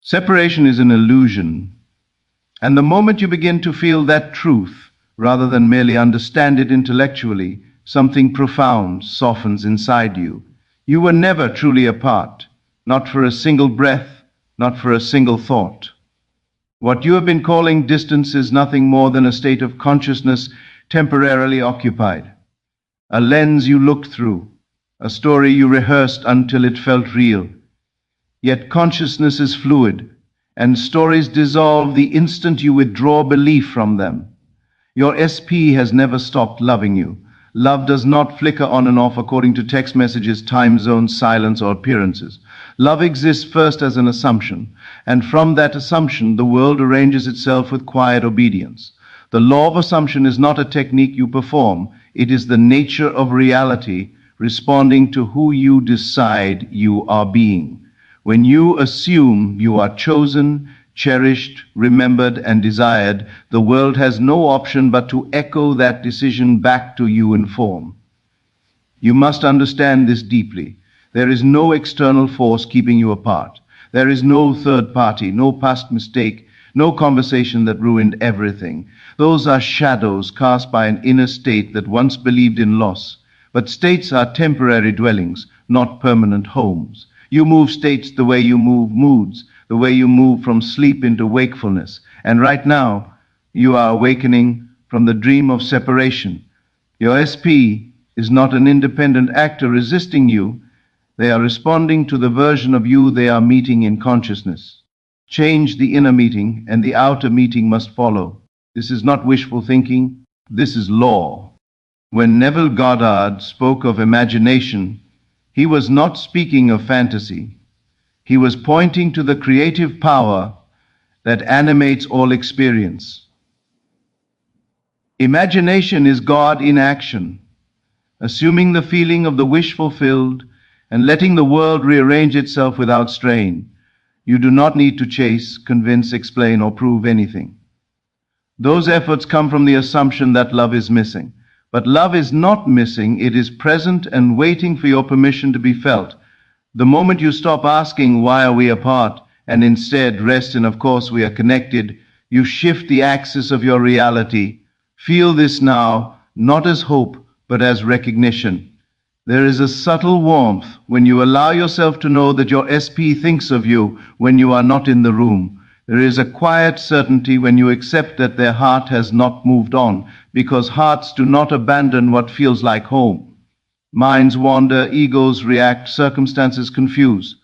Separation is an illusion, and the moment you begin to feel that truth, rather than merely understand it intellectually, something profound softens inside you. You were never truly apart, not for a single breath, not for a single thought. What you have been calling distance is nothing more than a state of consciousness temporarily occupied, a lens you looked through, a story you rehearsed until it felt real. Yet consciousness is fluid, and stories dissolve the instant you withdraw belief from them. Your SP has never stopped loving you. Love does not flicker on and off according to text messages, time zones, silence, or appearances. Love exists first as an assumption, and from that assumption, the world arranges itself with quiet obedience. The law of assumption is not a technique you perform, it is the nature of reality responding to who you decide you are being. When you assume you are chosen, cherished, remembered, and desired, the world has no option but to echo that decision back to you in form. You must understand this deeply. There is no external force keeping you apart. There is no third party, no past mistake, no conversation that ruined everything. Those are shadows cast by an inner state that once believed in loss. But states are temporary dwellings, not permanent homes. You move states the way you move moods, the way you move from sleep into wakefulness. And right now, you are awakening from the dream of separation. Your SP is not an independent actor resisting you. They are responding to the version of you they are meeting in consciousness. Change the inner meeting, and the outer meeting must follow. This is not wishful thinking. This is law. When Neville Goddard spoke of imagination, he was not speaking of fantasy. He was pointing to the creative power that animates all experience. Imagination is God in action, assuming the feeling of the wish fulfilled and letting the world rearrange itself without strain. You do not need to chase, convince, explain, or prove anything. Those efforts come from the assumption that love is missing. But love is not missing, it is present and waiting for your permission to be felt. The moment you stop asking, why are we apart, and instead rest in, of course, we are connected, you shift the axis of your reality. Feel this now, not as hope, but as recognition. There is a subtle warmth when you allow yourself to know that your SP thinks of you when you are not in the room. There is a quiet certainty when you accept that their heart has not moved on, because hearts do not abandon what feels like home. Minds wander, egos react, circumstances confuse,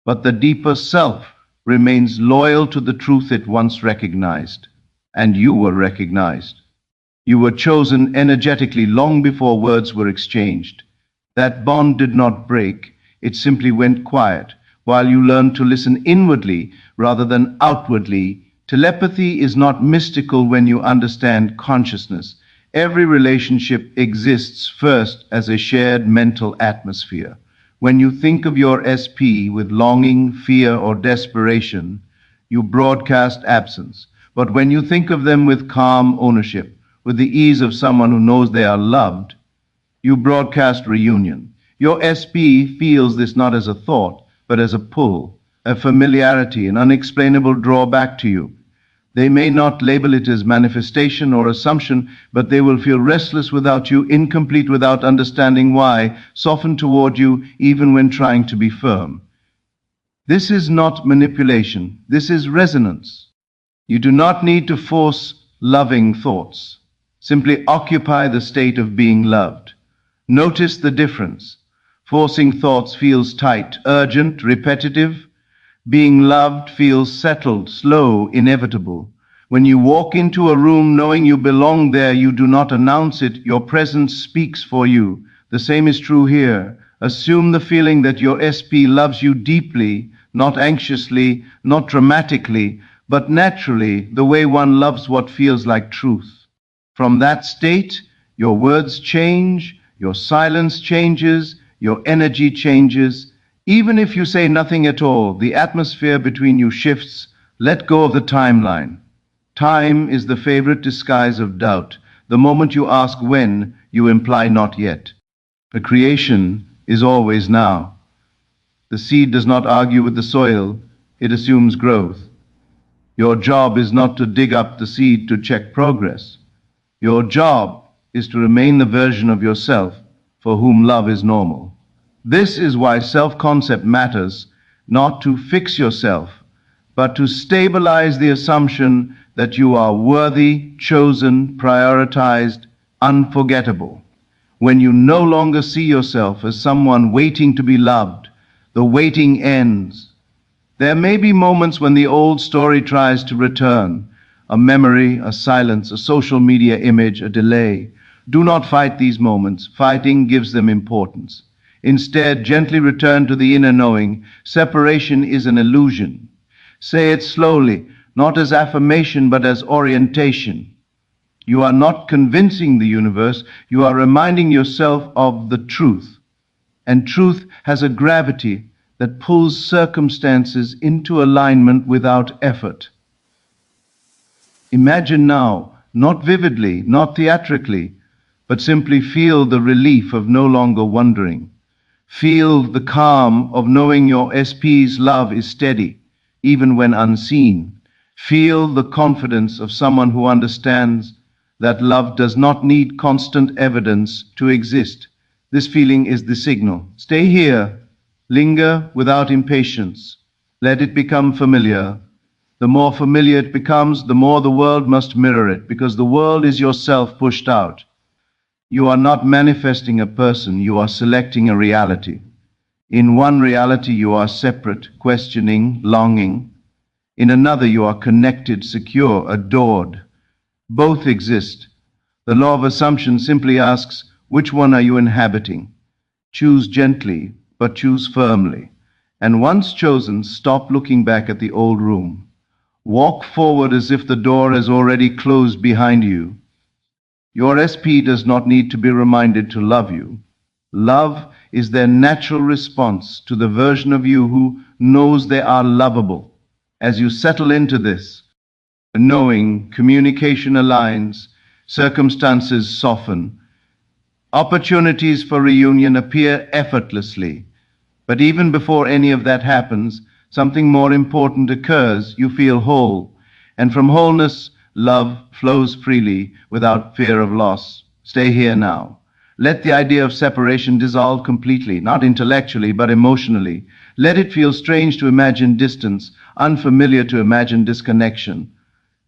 but the deeper self remains loyal to the truth it once recognized. And you were recognized. You were chosen energetically long before words were exchanged. That bond did not break, it simply went quiet, while you learned to listen inwardly rather than outwardly. Telepathy is not mystical when you understand consciousness. Every relationship exists first as a shared mental atmosphere. When you think of your SP with longing, fear, or desperation, you broadcast absence. But when you think of them with calm ownership, with the ease of someone who knows they are loved, you broadcast reunion. Your SP feels this not as a thought, but as a pull, a familiarity, an unexplainable drawback to you. They may not label it as manifestation or assumption, but they will feel restless without you, incomplete without understanding why, soften toward you even when trying to be firm. This is not manipulation, this is resonance. You do not need to force loving thoughts. Simply occupy the state of being loved. Notice the difference. Forcing thoughts feels tight, urgent, repetitive. Being loved feels settled, slow, inevitable. When you walk into a room knowing you belong there, you do not announce it. Your presence speaks for you. The same is true here. Assume the feeling that your SP loves you deeply, not anxiously, not dramatically, but naturally, the way one loves what feels like truth. From that state, your words change, your silence changes, your energy changes. Even if you say nothing at all, the atmosphere between you shifts. Let go of the timeline. Time is the favorite disguise of doubt. The moment you ask when, you imply not yet. The creation is always now. The seed does not argue with the soil. It assumes growth. Your job is not to dig up the seed to check progress. Your job is to remain the version of yourself for whom love is normal. This is why self-concept matters, not to fix yourself, but to stabilize the assumption that you are worthy, chosen, prioritized, unforgettable. When you no longer see yourself as someone waiting to be loved, the waiting ends. There may be moments when the old story tries to return, a memory, a silence, a social media image, a delay. Do not fight these moments. Fighting gives them importance. Instead, gently return to the inner knowing. Separation is an illusion. Say it slowly, not as affirmation, but as orientation. You are not convincing the universe, you are reminding yourself of the truth. And truth has a gravity that pulls circumstances into alignment without effort. Imagine now, not vividly, not theatrically, but simply feel the relief of no longer wondering. Feel the calm of knowing your SP's love is steady, even when unseen. Feel the confidence of someone who understands that love does not need constant evidence to exist. This feeling is the signal. Stay here. Linger without impatience. Let it become familiar. The more familiar it becomes, the more the world must mirror it, because the world is yourself pushed out. You are not manifesting a person, you are selecting a reality. In one reality, you are separate, questioning, longing. In another, you are connected, secure, adored. Both exist. The law of assumption simply asks, which one are you inhabiting? Choose gently, but choose firmly. And once chosen, stop looking back at the old room. Walk forward as if the door has already closed behind you. Your SP does not need to be reminded to love you. Love is their natural response to the version of you who knows they are lovable. As you settle into this, knowing, communication aligns, circumstances soften, opportunities for reunion appear effortlessly. But even before any of that happens, something more important occurs. You feel whole. And from wholeness, love flows freely without fear of loss. Stay here now. Let the idea of separation dissolve completely, not intellectually, but emotionally. Let it feel strange to imagine distance, unfamiliar to imagine disconnection.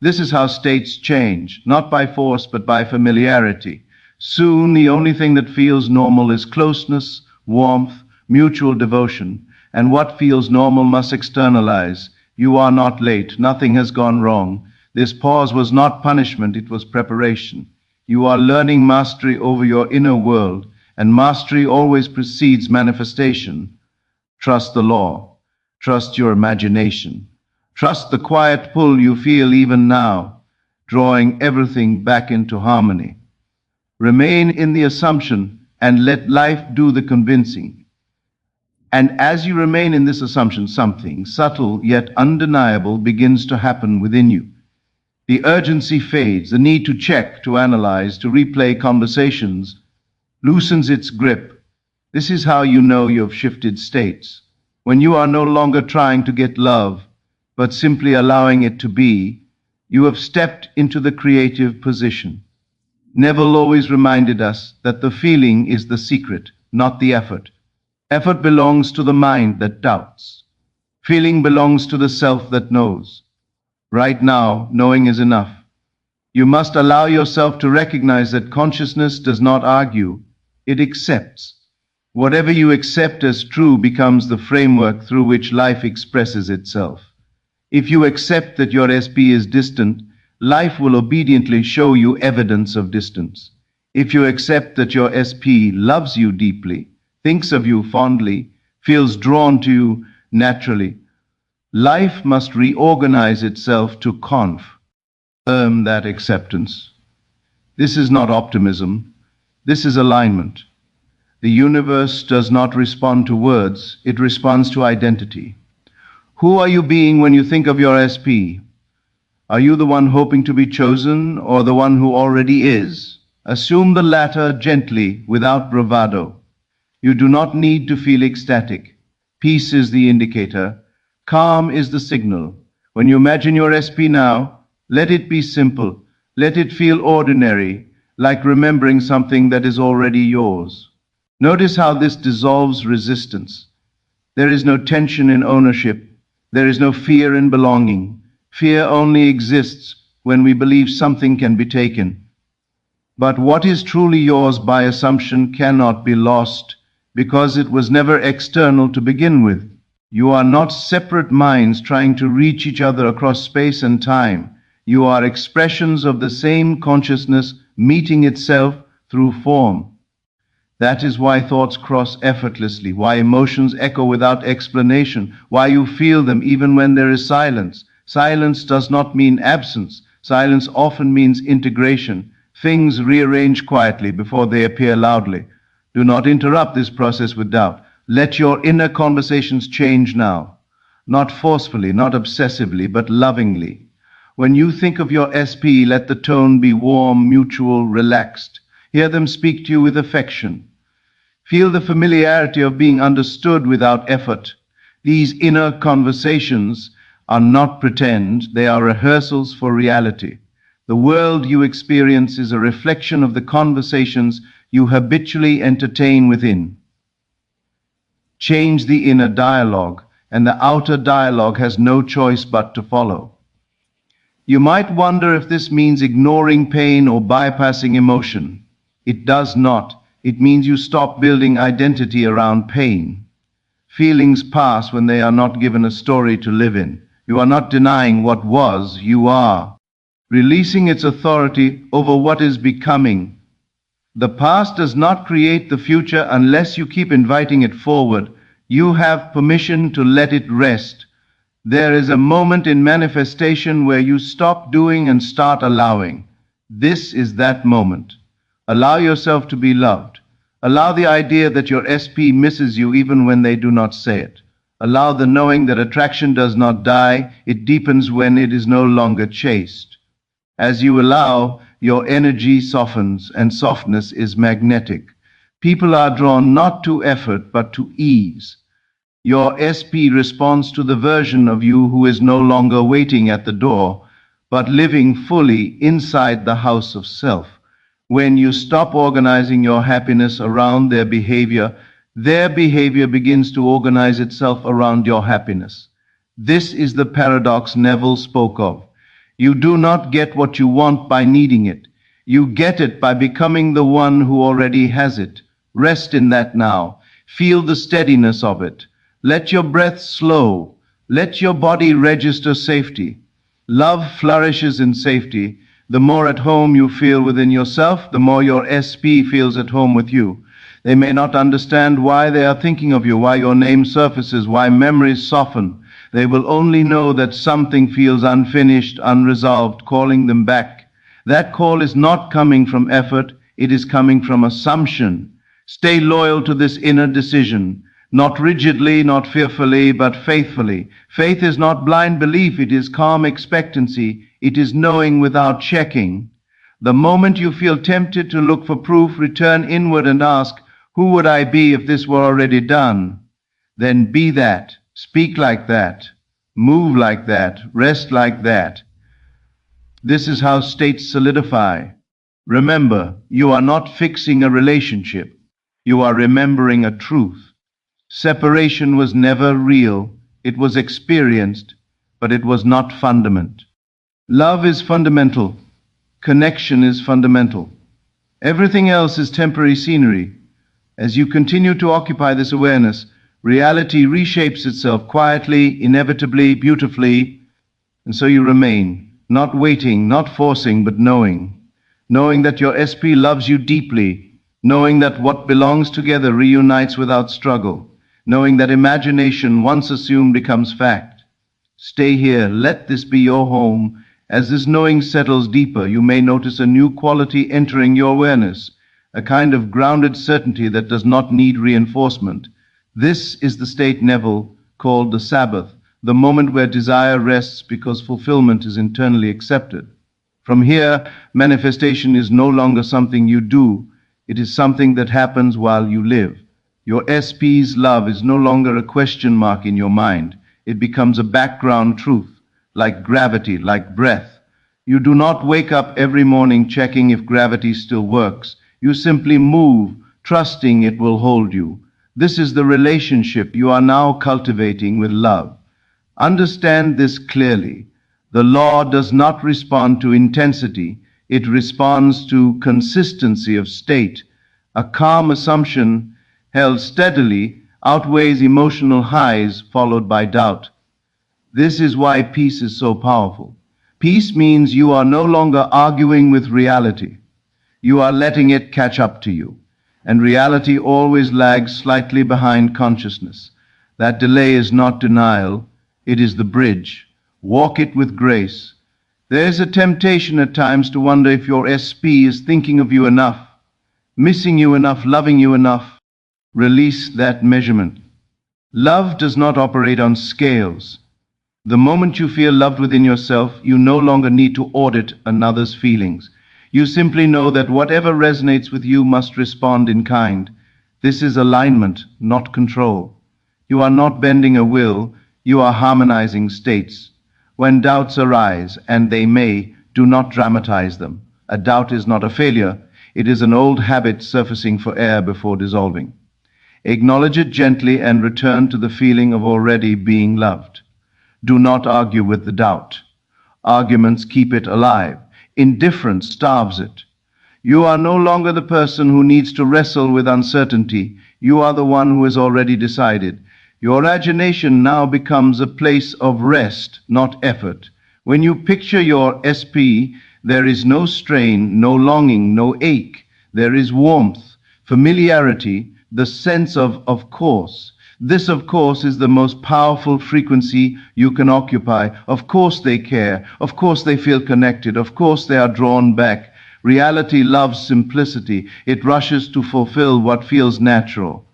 This is how states change, not by force, but by familiarity. Soon, the only thing that feels normal is closeness, warmth, mutual devotion, and what feels normal must externalize. You are not late. Nothing has gone wrong. This pause was not punishment, it was preparation. You are learning mastery over your inner world, and mastery always precedes manifestation. Trust the law. Trust your imagination. Trust the quiet pull you feel even now, drawing everything back into harmony. Remain in the assumption and let life do the convincing. And as you remain in this assumption, something subtle yet undeniable begins to happen within you. The urgency fades, the need to check, to analyze, to replay conversations loosens its grip. This is how you know you have shifted states. When you are no longer trying to get love, but simply allowing it to be, you have stepped into the creative position. Neville always reminded us that the feeling is the secret, not the effort. Effort belongs to the mind that doubts. Feeling belongs to the self that knows. Right now, knowing is enough. You must allow yourself to recognize that consciousness does not argue, it accepts. Whatever you accept as true becomes the framework through which life expresses itself. If you accept that your SP is distant, life will obediently show you evidence of distance. If you accept that your SP loves you deeply, thinks of you fondly, feels drawn to you naturally, life must reorganize itself to confirm that acceptance. This is not optimism. This is alignment. The universe does not respond to words, it responds to identity. Who are you being when you think of your SP? Are you the one hoping to be chosen or the one who already is? Assume the latter gently, without bravado. You do not need to feel ecstatic. Peace is the indicator. Calm is the signal. When you imagine your SP now, let it be simple. Let it feel ordinary, like remembering something that is already yours. Notice how this dissolves resistance. There is no tension in ownership. There is no fear in belonging. Fear only exists when we believe something can be taken. But what is truly yours by assumption cannot be lost because it was never external to begin with. You are not separate minds trying to reach each other across space and time. You are expressions of the same consciousness meeting itself through form. That is why thoughts cross effortlessly, why emotions echo without explanation, why you feel them even when there is silence. Silence does not mean absence. Silence often means integration. Things rearrange quietly before they appear loudly. Do not interrupt this process with doubt. Let your inner conversations change now. Not forcefully, not obsessively, but lovingly. When you think of your SP, let the tone be warm, mutual, relaxed. Hear them speak to you with affection. Feel the familiarity of being understood without effort. These inner conversations are not pretend, they are rehearsals for reality. The world you experience is a reflection of the conversations you habitually entertain within. Change the inner dialogue, and the outer dialogue has no choice but to follow. You might wonder if this means ignoring pain or bypassing emotion. It does not. It means you stop building identity around pain. Feelings pass when they are not given a story to live in. You are not denying what was, you are releasing its authority over what is becoming. The past does not create the future unless you keep inviting it forward. You have permission to let it rest. There is a moment in manifestation where you stop doing and start allowing. This is that moment. Allow yourself to be loved. Allow the idea that your SP misses you even when they do not say it. Allow the knowing that attraction does not die, it deepens when it is no longer chased. As you allow, your energy softens, and softness is magnetic. People are drawn not to effort but to ease. Your SP responds to the version of you who is no longer waiting at the door, but living fully inside the house of self. When you stop organizing your happiness around their behavior begins to organize itself around your happiness. This is the paradox Neville spoke of. You do not get what you want by needing it. You get it by becoming the one who already has it. Rest in that now. Feel the steadiness of it. Let your breath slow. Let your body register safety. Love flourishes in safety. The more at home you feel within yourself, the more your SP feels at home with you. They may not understand why they are thinking of you, why your name surfaces, why memories soften. They will only know that something feels unfinished, unresolved, calling them back. That call is not coming from effort, it is coming from assumption. Stay loyal to this inner decision, not rigidly, not fearfully, but faithfully. Faith is not blind belief, it is calm expectancy, it is knowing without checking. The moment you feel tempted to look for proof, return inward and ask, who would I be if this were already done? Then be that. Speak like that, move like that, rest like that. This is how states solidify. Remember, you are not fixing a relationship. You are remembering a truth. Separation was never real. It was experienced, but it was not fundament. Love is fundamental. Connection is fundamental. Everything else is temporary scenery. As you continue to occupy this awareness, reality reshapes itself quietly, inevitably, beautifully, and so you remain, not waiting, not forcing, but knowing. Knowing that your SP loves you deeply, knowing that what belongs together reunites without struggle, knowing that imagination once assumed becomes fact. Stay here, let this be your home. As this knowing settles deeper, you may notice a new quality entering your awareness, a kind of grounded certainty that does not need reinforcement. This is the state Neville called the Sabbath, the moment where desire rests because fulfillment is internally accepted. From here, manifestation is no longer something you do, it is something that happens while you live. Your SP's love is no longer a question mark in your mind. It becomes a background truth, like gravity, like breath. You do not wake up every morning checking if gravity still works. You simply move, trusting it will hold you. This is the relationship you are now cultivating with love. Understand this clearly. The law does not respond to intensity, it responds to consistency of state. A calm assumption held steadily outweighs emotional highs followed by doubt. This is why peace is so powerful. Peace means you are no longer arguing with reality. You are letting it catch up to you. And reality always lags slightly behind consciousness. That delay is not denial, it is the bridge. Walk it with grace. There is a temptation at times to wonder if your SP is thinking of you enough, missing you enough, loving you enough. Release that measurement. Love does not operate on scales. The moment you feel loved within yourself, you no longer need to audit another's feelings. You simply know that whatever resonates with you must respond in kind. This is alignment, not control. You are not bending a will, you are harmonizing states. When doubts arise, and they may, do not dramatize them. A doubt is not a failure, it is an old habit surfacing for air before dissolving. Acknowledge it gently and return to the feeling of already being loved. Do not argue with the doubt. Arguments keep it alive. Indifference starves it. You are no longer the person who needs to wrestle with uncertainty. You are the one who has already decided. Your imagination now becomes a place of rest, not effort. When you picture your SP, there is no strain, no longing, no ache. There is warmth, familiarity, the sense of course. This, of course, is the most powerful frequency you can occupy. Of course they care. Of course they feel connected. Of course they are drawn back. Reality loves simplicity. It rushes to fulfill what feels natural.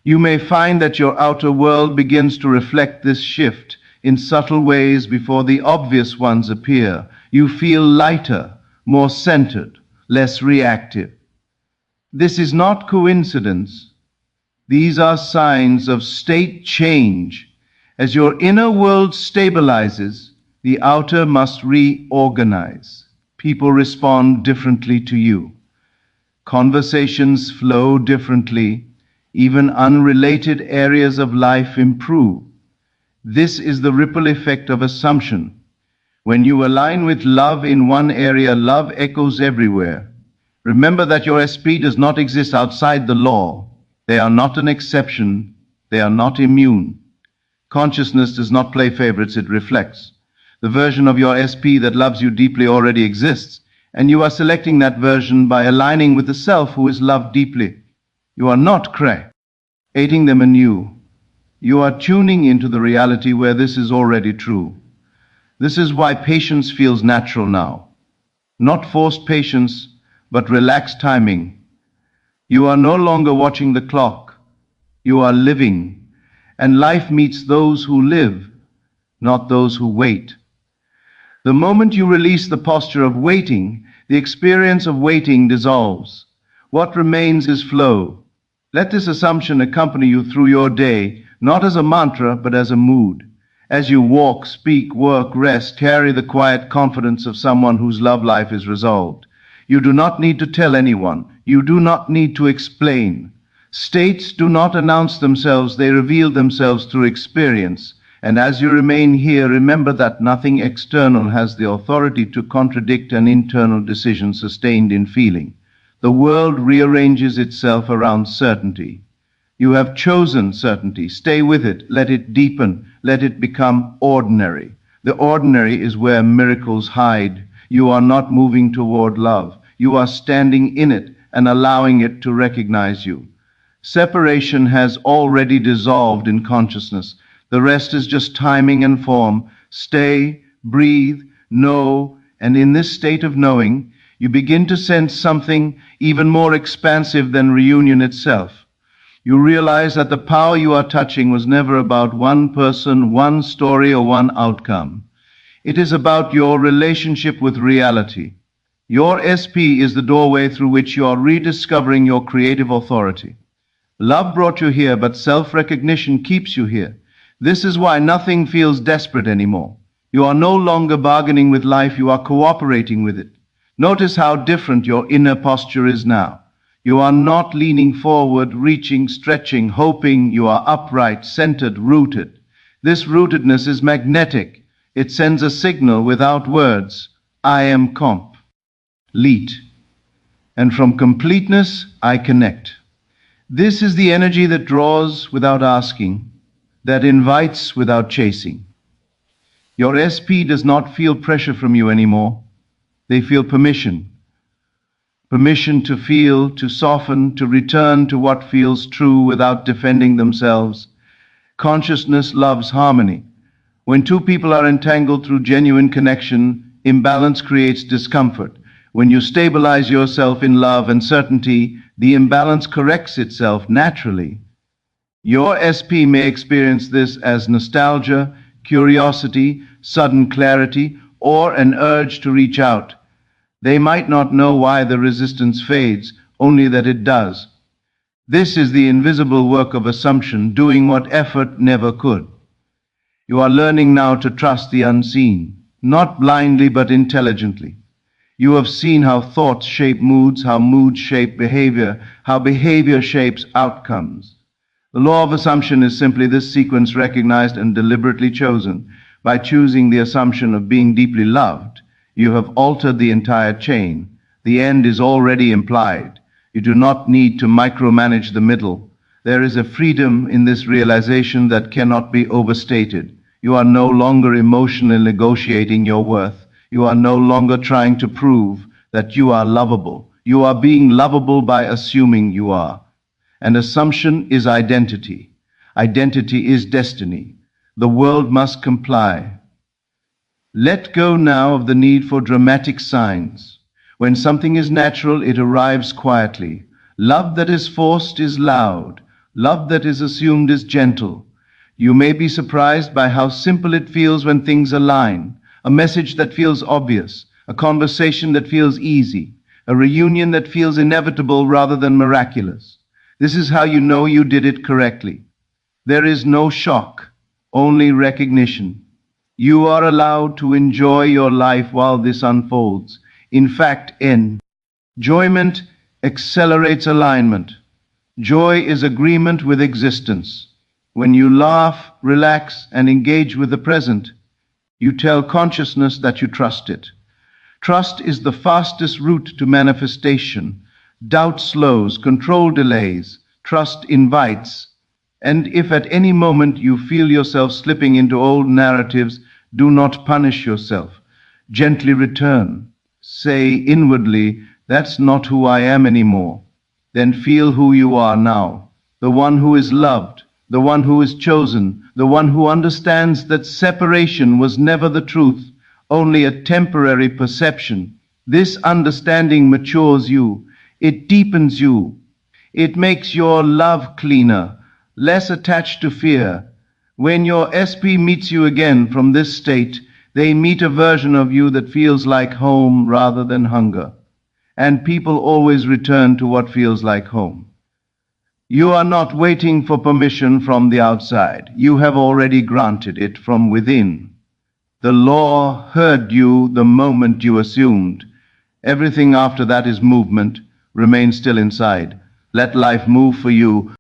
You may find that your outer world begins to reflect this shift in subtle ways before the obvious ones appear. You feel lighter, more centered, less reactive. This is not coincidence. These are signs of state change. As your inner world stabilizes, the outer must reorganize. People respond differently to you. Conversations flow differently. Even unrelated areas of life improve. This is the ripple effect of assumption. When you align with love in one area, love echoes everywhere. Remember that your SP does not exist outside the law. They are not an exception. They are not immune. Consciousness does not play favorites, it reflects. The version of your SP that loves you deeply already exists, and you are selecting that version by aligning with the self who is loved deeply. You are not creating them anew. You are tuning into the reality where this is already true. This is why patience feels natural now. Not forced patience, but relaxed timing. You are no longer watching the clock. You are living, and life meets those who live, not those who wait. The moment you release the posture of waiting, the experience of waiting dissolves. What remains is flow. Let this assumption accompany you through your day, not as a mantra, but as a mood. As you walk, speak, work, rest, carry the quiet confidence of someone whose love life is resolved. You do not need to tell anyone. You do not need to explain. States do not announce themselves, they reveal themselves through experience. And as you remain here, remember that nothing external has the authority to contradict an internal decision sustained in feeling. The world rearranges itself around certainty. You have chosen certainty. Stay with it. Let it deepen. Let it become ordinary. The ordinary is where miracles hide. You are not moving toward love. You are standing in it and allowing it to recognize you. Separation has already dissolved in consciousness. The rest is just timing and form. Stay, breathe, know, and in this state of knowing, you begin to sense something even more expansive than reunion itself. You realize that the power you are touching was never about one person, one story, or one outcome. It is about your relationship with reality. Your SP is the doorway through which you are rediscovering your creative authority. Love brought you here, but self-recognition keeps you here. This is why nothing feels desperate anymore. You are no longer bargaining with life, you are cooperating with it. Notice how different your inner posture is now. You are not leaning forward, reaching, stretching, hoping. You are upright, centered, rooted. This rootedness is magnetic. It sends a signal without words. I am complete. And from completeness, I connect. This is the energy that draws without asking, that invites without chasing. Your SP does not feel pressure from you anymore. They feel permission. Permission to feel, to soften, to return to what feels true without defending themselves. Consciousness loves harmony. When two people are entangled through genuine connection, imbalance creates discomfort. When you stabilize yourself in love and certainty, the imbalance corrects itself naturally. Your SP may experience this as nostalgia, curiosity, sudden clarity, or an urge to reach out. They might not know why the resistance fades, only that it does. This is the invisible work of assumption, doing what effort never could. You are learning now to trust the unseen, not blindly but intelligently. You have seen how thoughts shape moods, how moods shape behavior, how behavior shapes outcomes. The law of assumption is simply this sequence recognized and deliberately chosen. By choosing the assumption of being deeply loved, you have altered the entire chain. The end is already implied. You do not need to micromanage the middle. There is a freedom in this realization that cannot be overstated. You are no longer emotionally negotiating your worth. You are no longer trying to prove that you are lovable. You are being lovable by assuming you are. And assumption is identity. Identity is destiny. The world must comply. Let go now of the need for dramatic signs. When something is natural, it arrives quietly. Love that is forced is loud. Love that is assumed is gentle. You may be surprised by how simple it feels when things align. A message that feels obvious. A conversation that feels easy. A reunion that feels inevitable rather than miraculous. This is how you know you did it correctly. There is no shock, only recognition. You are allowed to enjoy your life while this unfolds. In fact, enjoyment accelerates alignment. Joy is agreement with existence. When you laugh, relax, and engage with the present, you tell consciousness that you trust it. Trust is the fastest route to manifestation. Doubt slows, control delays, trust invites. And if at any moment you feel yourself slipping into old narratives, do not punish yourself. Gently return. Say inwardly, that's not who I am anymore. Then feel who you are now. The one who is loved, the one who is chosen, the one who understands that separation was never the truth, only a temporary perception. This understanding matures you. It deepens you. It makes your love cleaner, less attached to fear. When your SP meets you again from this state, they meet a version of you that feels like home rather than hunger. And people always return to what feels like home. You are not waiting for permission from the outside. You have already granted it from within. The law heard you the moment you assumed. Everything after that is movement. Remain still inside. Let life move for you.